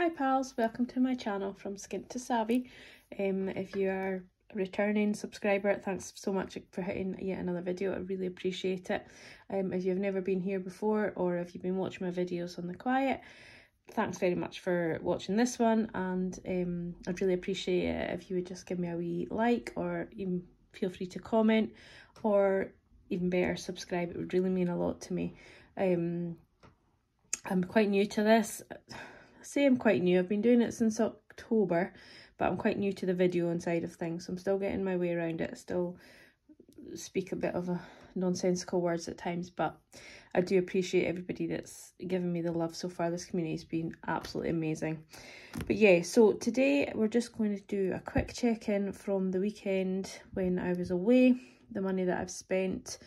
Hi pals, welcome to my channel From Skint to Savvy. If you are a returning subscriber, thanks so much for hitting yet another video. I really appreciate it. If you've never been here before, or if you've been watching my videos on the quiet, thanks very much for watching this one, and I'd really appreciate it if you would just give me a wee like, or even feel free to comment, or even better, subscribe. It would really mean a lot to me. I'm quite new to this. I say I'm quite new. I've been doing it since October, but I'm quite new to the video side of things, so I'm still getting my way around it. I still speak a bit of a nonsensical words at times, but I do appreciate everybody that's given me the love so far. This community has been absolutely amazing. But yeah, so today we're just going to do a quick check-in from the weekend when I was away, the money that I've spent,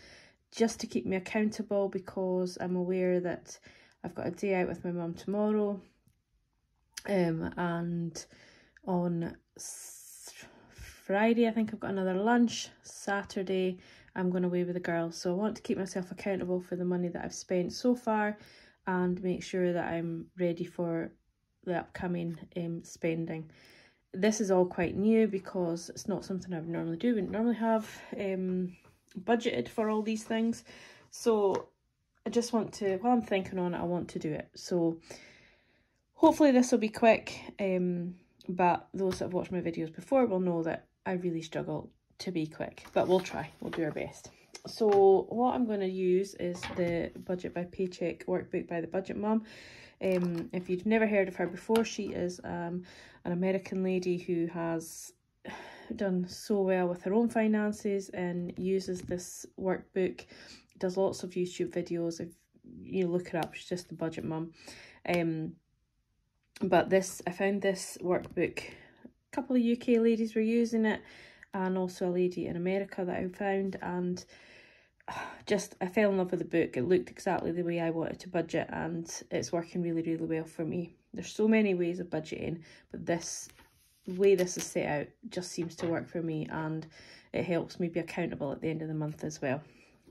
just to keep me accountable, because I'm aware that I've got a day out with my mum tomorrow, and on Friday I think I've got another lunch. Saturday I'm going away with the girls, so I want to keep myself accountable for the money that I've spent so far and make sure that I'm ready for the upcoming spending. This is all quite new because it's not something I would normally do. I wouldn't normally have budgeted for all these things, so I just want to, while I'm thinking on it, I want to do it. So hopefully this will be quick, but those that have watched my videos before will know that I really struggle to be quick, but we'll try, we'll do our best. So what I'm going to use is the Budget by Paycheck workbook by the Budget Mum. If you've never heard of her before, she is an American lady who has done so well with her own finances and uses this workbook, does lots of YouTube videos. If you look her up, she's just the Budget Mum. But this, I found this workbook, a couple of UK ladies were using it, and also a lady in America that I found, and just I fell in love with the book. It looked exactly the way I wanted to budget, and it's working really, really well for me. There's so many ways of budgeting, but this way this is set out just seems to work for me, and it helps me be accountable at the end of the month as well.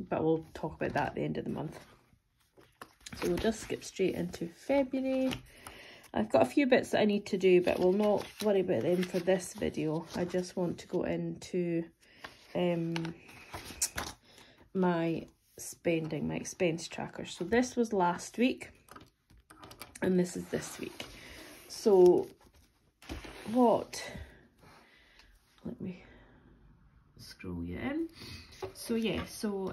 But we'll talk about that at the end of the month. So we'll just skip straight into February. I've got a few bits that I need to do, but we'll not worry about them for this video. I just want to go into my spending, my expense tracker. So this was last week, and this is this week. So let me scroll you in. So yeah, so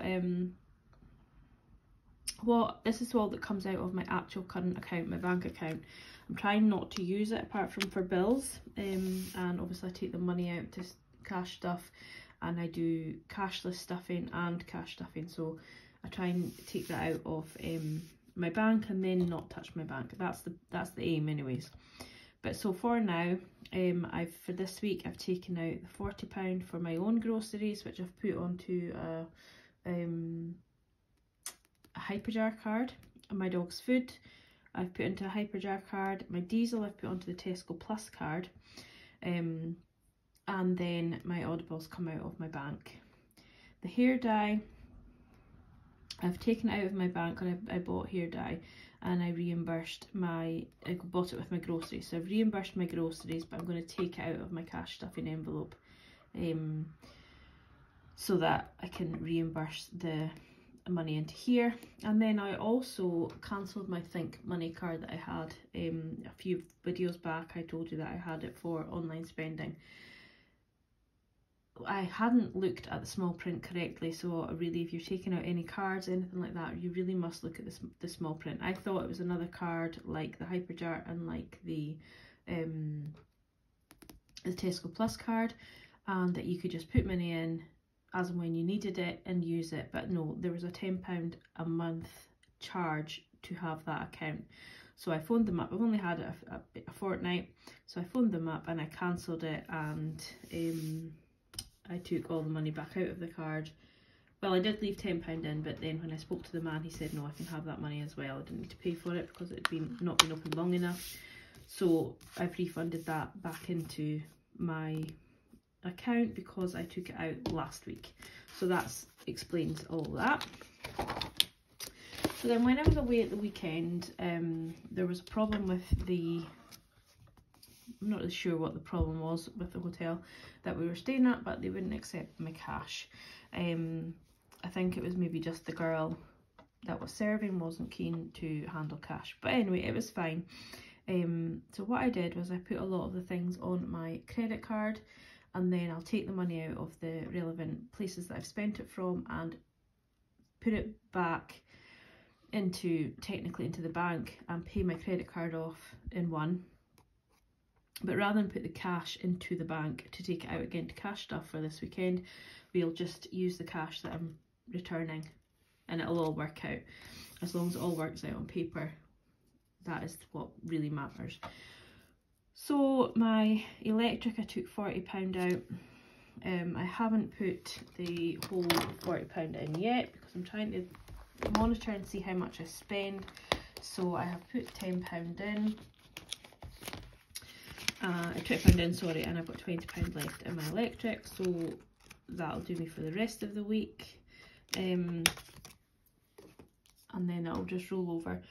this is all that comes out of my actual current account, my bank account. I'm trying not to use it apart from for bills, and obviously I take the money out to cash stuff, and I do cashless stuffing and cash stuffing, so I try and take that out of my bank and then not touch my bank. That's the aim anyways. But so for now, for this week I've taken out the £40 for my own groceries, which I've put onto a Hyperjar card. And my dog's food I've put into a Hyperjar card. My diesel I've put onto the Tesco Plus card, and then my Audibles come out of my bank. The hair dye I've taken out of my bank, and I bought hair dye, and I bought it with my groceries. So I've reimbursed my groceries, but I'm going to take it out of my cash stuffing envelope, so that I can reimburse the money into here. And then I also cancelled my Think Money card that I had a few videos back. I told you that I had it for online spending. I hadn't looked at the small print correctly, so really, if you're taking out any cards, anything like that, you really must look at the small print. I thought it was another card like the Hyperjar and like the Tesco Plus card, and that you could just put money in as and when you needed it and use it. But no, there was a £10 a month charge to have that account. So I phoned them up. I've only had it a fortnight, so I phoned them up and I cancelled it, and I took all the money back out of the card. Well, I did leave £10 in, but then when I spoke to the man, he said no, I can have that money as well. I didn't need to pay for it because it had not been open long enough. So I've refunded that back into my account because I took it out last week. So that explains all that. So then when I was away at the weekend, there was a problem with the I'm not really sure what the problem was with the hotel that we were staying at, but they wouldn't accept my cash. I think it was maybe just the girl that was serving wasn't keen to handle cash, but anyway, it was fine. So what I did was I put a lot of the things on my credit card, and then I'll take the money out of the relevant places that I've spent it from and put it back technically into the bank and pay my credit card off in one. But rather than put the cash into the bank to take it out again to cash stuff for this weekend, we'll just use the cash that I'm returning, and it'll all work out. As long as it all works out on paper, that is what really matters. So my electric, I took £40 out. I haven't put the whole £40 in yet because I'm trying to monitor and see how much I spend. So I have put £10 in. £20 in, sorry, and I've got £20 left in my electric, so that'll do me for the rest of the week. And then it'll just roll over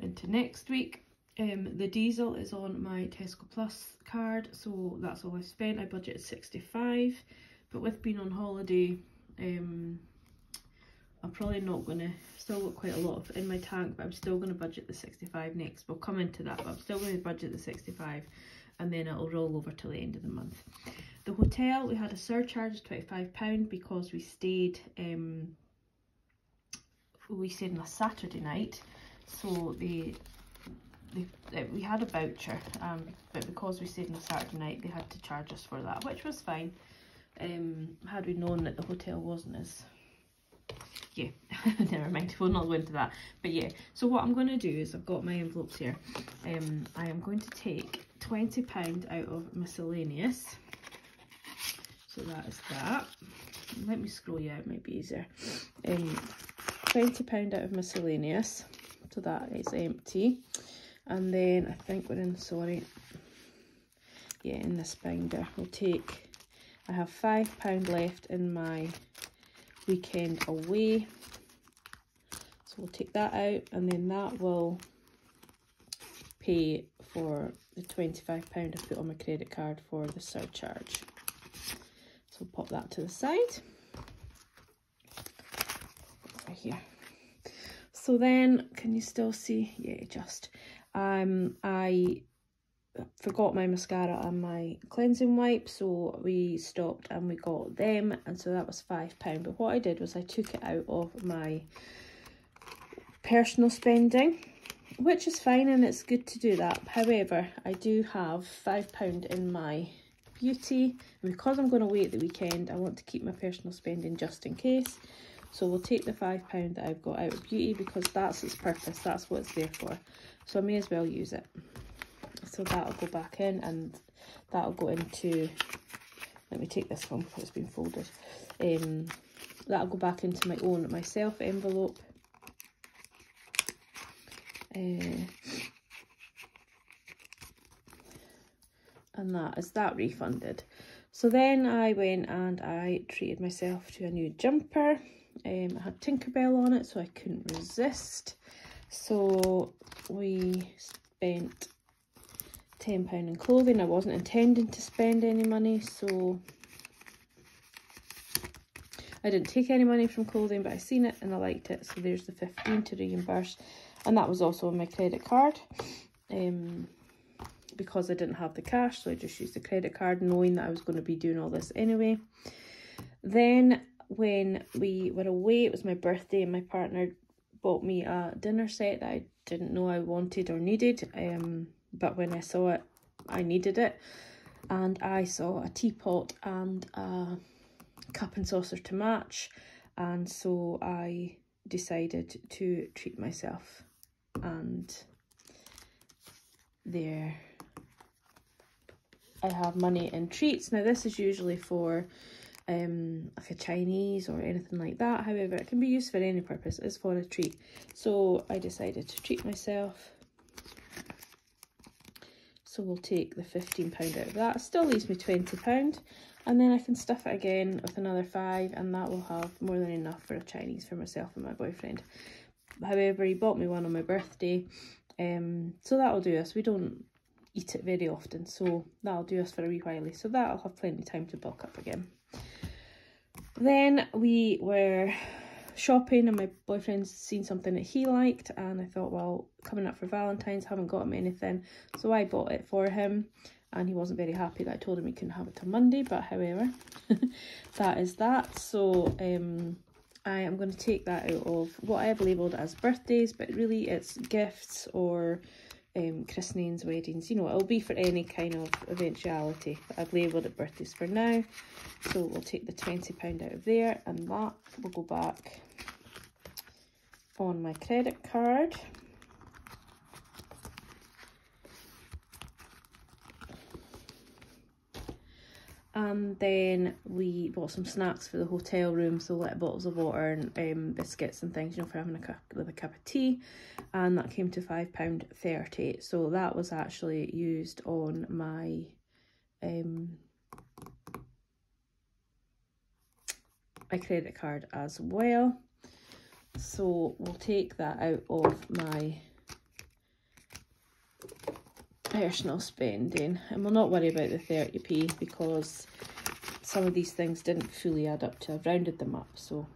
into next week. The diesel is on my Tesco Plus card, so that's all I've spent. I budgeted 65, but with being on holiday, I'm probably not going to, still got quite a lot of in my tank, but I'm still going to budget the 65 next. We'll come into that, but I'm still going to budget the 65, and then it'll roll over till the end of the month. The hotel, we had a surcharge of £25 because we stayed on a Saturday night, so we had a voucher, but because we stayed on a Saturday night, they had to charge us for that, which was fine. Had we known that the hotel wasn't as, yeah, never mind, we'll not go into that. But yeah, so what I'm going to do is, I've got my envelopes here. I am going to take £20 out of miscellaneous. So that is that. Let me scroll you out, it might be easier. £20 out of miscellaneous, so that is empty. And then I think we're in, sorry, yeah, in this binder, we'll take, I have £5 left in my weekend away, so we'll take that out, and then that will pay for the £25 I put on my credit card for the surcharge. So we'll pop that to the side. Over here. So then, can you still see? Yeah, just. I forgot my mascara and my cleansing wipes, so we stopped and we got them, and so that was £5. But what I did was I took it out of my personal spending, which is fine, and it's good to do that. However, I do have £5 in my beauty, and because I'm going away at the weekend, I want to keep my personal spending just in case. So we'll take the £5 that I've got out of beauty, because that's its purpose, that's what it's there for. So I may as well use it. So that'll go back in, and that'll go into, let me take this one because it's been folded. That'll go back into my myself envelope. And that is that refunded. So then I went and I treated myself to a new jumper. It had Tinkerbell on it, so I couldn't resist. So we spent £10 in clothing. I wasn't intending to spend any money, so I didn't take any money from clothing, but I seen it and I liked it, so there's the 15 to reimburse. And that was also on my credit card, because I didn't have the cash, so I just used the credit card, knowing that I was going to be doing all this anyway. Then when we were away, it was my birthday, and my partner bought me a dinner set that I didn't know I wanted or needed, but when I saw it, I needed it. And I saw a teapot and a cup and saucer to match, and so I decided to treat myself. And there I have money in treats. Now this is usually for like a Chinese or anything like that. However, it can be used for any purpose. It's for a treat. So I decided to treat myself. So we'll take the £15 out of that. Still leaves me £20. And then I can stuff it again with another £5, and that will have more than enough for a Chinese for myself and my boyfriend. However, he bought me one on my birthday. So that'll do us. We don't eat it very often, so that'll do us for a wee while. So that'll have plenty of time to bulk up again. Then we were shopping and my boyfriend's seen something that he liked, and I thought, well, coming up for Valentine's, haven't got him anything, so I bought it for him, and he wasn't very happy that I told him he couldn't have it till Monday, but however, that is that. So I am going to take that out of what I have labelled as birthdays, but really it's gifts or christenings, weddings, you know, it'll be for any kind of eventuality. I've labelled it birthdays for now, so we'll take the £20 out of there, and that will go back on my credit card. And then we bought some snacks for the hotel room, so like bottles of water and biscuits and things, you know, for having a cup of tea, and that came to £5.30. So that was actually used on my my credit card as well. So we'll take that out of my personal spending, and we'll not worry about the 30p because some of these things didn't fully add up to, I've rounded them up, so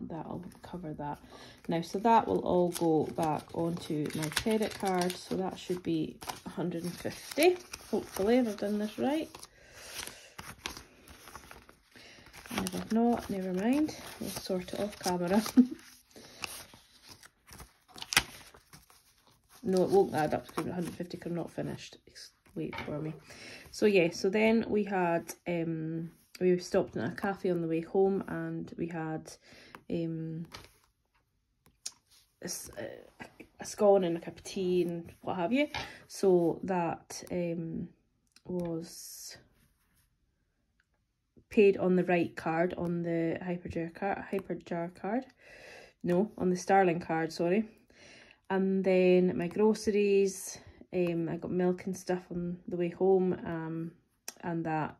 that'll cover that now. So that will all go back onto my credit card, so that should be 150, hopefully, if I've done this right. And if I've not, never mind, we'll sort it off camera. No, it won't add up to 150 because I'm not finished. Wait for me. So yeah, so then we had, we stopped in a cafe on the way home, and we had a scone and a cup of tea and what have you. So that was paid on the right card, on the Hyperjar card. No, on the Starling card, sorry. And then my groceries, I got milk and stuff on the way home, and that,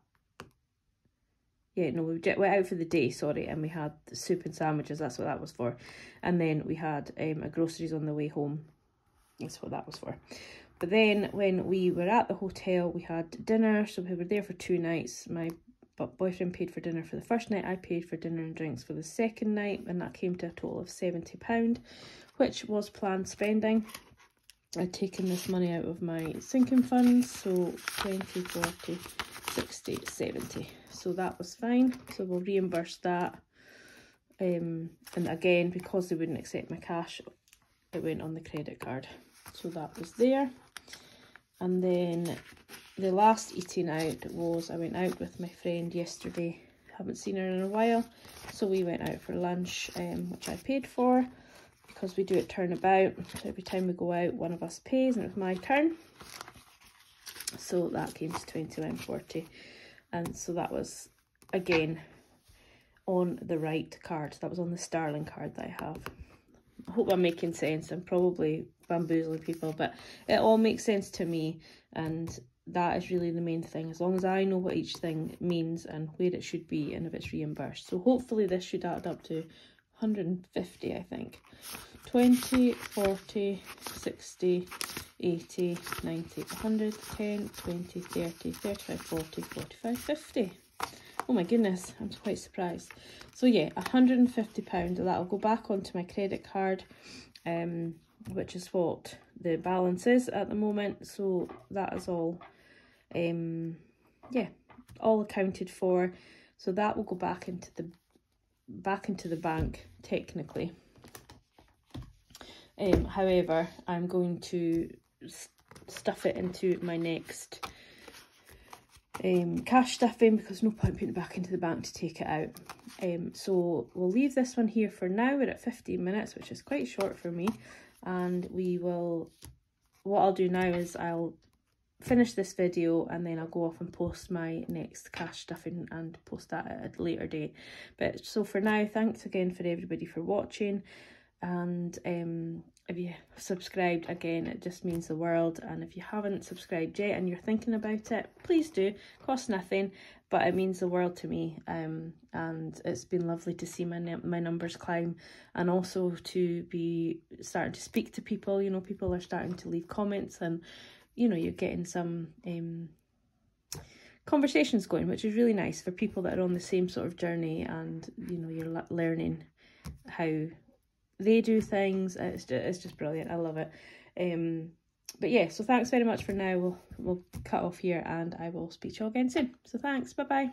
yeah, no, we went out for the day, sorry, and we had the soup and sandwiches, that's what that was for. And then we had groceries on the way home, that's what that was for. But then when we were at the hotel, we had dinner, so we were there for 2 nights. My boyfriend paid for dinner for the first night, I paid for dinner and drinks for the second night, and that came to a total of £70, which was planned spending. I'd taken this money out of my sinking funds, so 20, 40, 60, 70. So that was fine. So we'll reimburse that. And again, because they wouldn't accept my cash, it went on the credit card. So that was there. And then the last eating out was, I went out with my friend yesterday. Haven't seen her in a while. So we went out for lunch, which I paid for, because we do it turnabout. So every time we go out, one of us pays, and it was my turn. So that came to £21.40, and so that was again on the right card. That was on the Starling card that I have. I hope I'm making sense. I'm probably bamboozling people, but it all makes sense to me, and that is really the main thing, as long as I know what each thing means and where it should be and if it's reimbursed. So hopefully this should add up to 150, I think. 20, 40, 60, 80, 90, 100, 10, 20, 30, 35, 40, 45, 50. Oh my goodness, I'm quite surprised. So yeah, £150, that'll go back onto my credit card, which is what the balance is at the moment. So that is all, yeah, all accounted for. So that will go back into the bank technically. However, I'm going to stuff it into my next cash stuffing, because no point putting it back into the bank to take it out. So we'll leave this one here for now. We're at 15 minutes, which is quite short for me, and we will, what I'll do now is I'll finish this video and then I'll go off and post my next cash stuffing and post that at a later date. But so for now, thanks again for everybody for watching, and if you subscribed, again, it just means the world. And if you haven't subscribed yet and you're thinking about it, please do. It costs nothing, but it means the world to me. And it's been lovely to see my numbers climb, and also to be starting to speak to people. You know, people are starting to leave comments and you know, you're getting some conversations going, which is really nice for people that are on the same sort of journey, and you know, you're learning how they do things. It's just brilliant. I love it. But yeah, so thanks very much for now. We'll cut off here, and I will speak to you all again soon. So thanks. Bye bye.